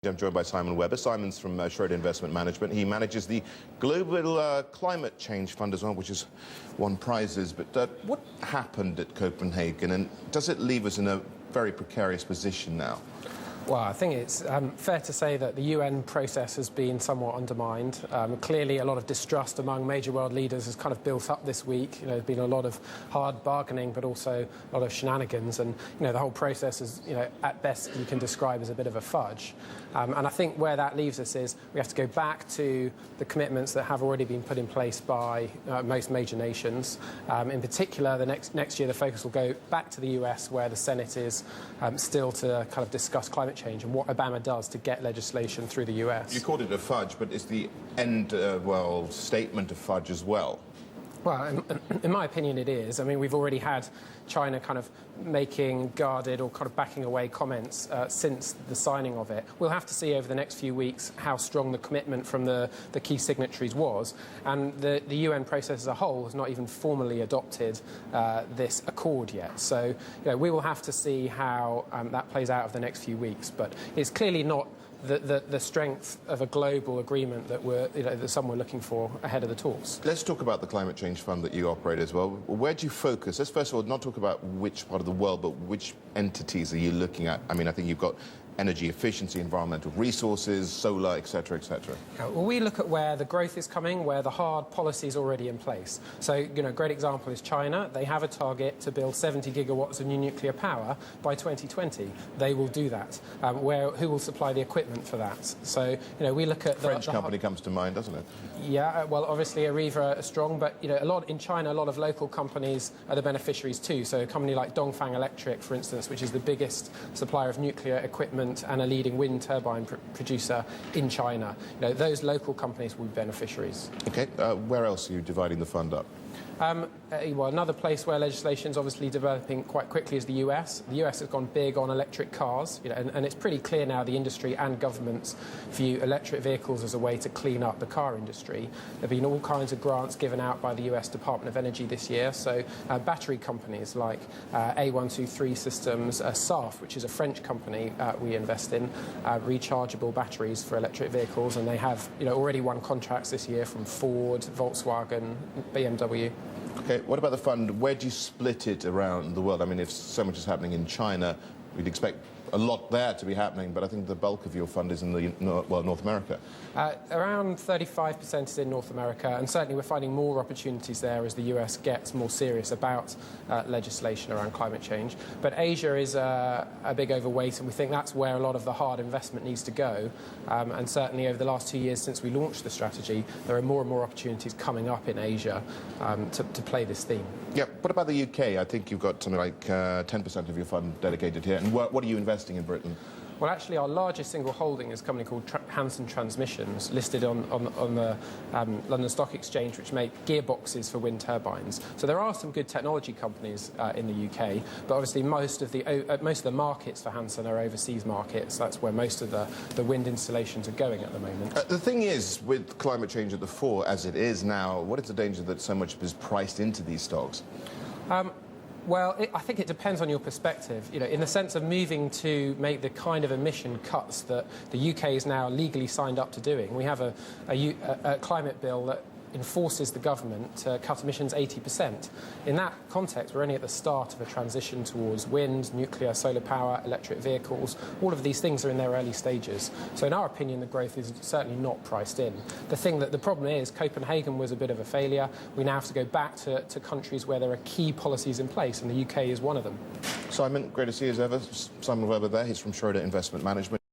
I'm joined by Simon Webber. Simon's from Schroder Investment Management. He manages the Global Climate Change Fund as well, which has won prizes. But what happened at Copenhagen, and does it leave us in a very precarious position now? Well, I think it's fair to say that the UN process has been somewhat undermined. Clearly, a lot of distrust among major world leaders has kind of built up this week. There's been a lot of hard bargaining, but also a lot of shenanigans. And, the whole process is, at best, you can describe as a bit of a fudge. And I think where that leaves us is we have to go back to the commitments that have already been put in place by most major nations. In particular, the next year, the focus will go back to the US, where the Senate is still to kind of discuss climate change and what Obama does to get legislation through the US. You called it a fudge, but is the end, statement of fudge as well? Well, in my opinion, it is. I mean, we've already had China kind of making guarded or kind of backing away comments since the signing of it. We'll have to see over the next few weeks how strong the commitment from the key signatories was. And the UN process as a whole has not even formally adopted this accord yet. So, we will have to see how that plays out over the next few weeks. But it's clearly not the strength of a global agreement that that some were looking for ahead of the talks. Let's talk about the climate change fund that you operate as well. Where do you focus? Let's first of all not talk about which part of the world, but which entities are you looking at? I mean, I think you've got energy efficiency, environmental resources, solar, etc., etc. Well, we look at where the growth is coming, where the hard policy is already in place. So, a great example is China. They have a target to build 70 gigawatts of new nuclear power by 2020. They will do that. Who will supply the equipment for that? So, we look at the French company comes to mind, doesn't it? Yeah, well, obviously Areva are strong, but a lot in China, a lot of local companies are the beneficiaries too. So, a company like Dongfang Electric, for instance, which is the biggest supplier of nuclear equipment and a leading wind turbine producer in China. Those local companies will be beneficiaries. Okay, where else are you dividing the fund up? Well, another place where legislation is obviously developing quite quickly is the US. The US has gone big on electric cars, and it's pretty clear now the industry and governments view electric vehicles as a way to clean up the car industry. There have been all kinds of grants given out by the US Department of Energy this year. So battery companies like A123 Systems, SAF, which is a French company we invest in, rechargeable batteries for electric vehicles, and they have already won contracts this year from Ford, Volkswagen, BMW. Okay, what about the fund? Where do you split it around the world? I mean, if so much is happening in China, we'd expect a lot there to be happening, but I think the bulk of your fund is in North America. Around 35% is in North America, and certainly we're finding more opportunities there as the US gets more serious about legislation around climate change. But Asia is a big overweight, and we think that's where a lot of the hard investment needs to go. And certainly over the last 2 years since we launched the strategy, there are more and more opportunities coming up in Asia to play this theme. Yeah, what about the UK? I think you've got something like 10% of your fund dedicated here. And what are you investing in Britain? Well, actually, our largest single holding is a company called Hanson Transmissions, listed on the London Stock Exchange, which make gearboxes for wind turbines. So there are some good technology companies in the UK, but obviously most of the markets for Hanson are overseas markets. That's where most of the wind installations are going at the moment. The thing is, with climate change at the fore, as it is now, what is the danger that so much is priced into these stocks? Well, I think it depends on your perspective. In the sense of moving to make the kind of emission cuts that the UK is now legally signed up to doing. We have a climate bill that enforces the government to cut emissions 80%. In that context, we're only at the start of a transition towards wind, nuclear, solar power, electric vehicles. All of these things are in their early stages. So in our opinion, the growth is certainly not priced in. The problem is Copenhagen was a bit of a failure. We now have to go back to countries where there are key policies in place, and the UK is one of them. Simon, great to see you as ever. Simon Webber there. He's from Schroder Investment Management.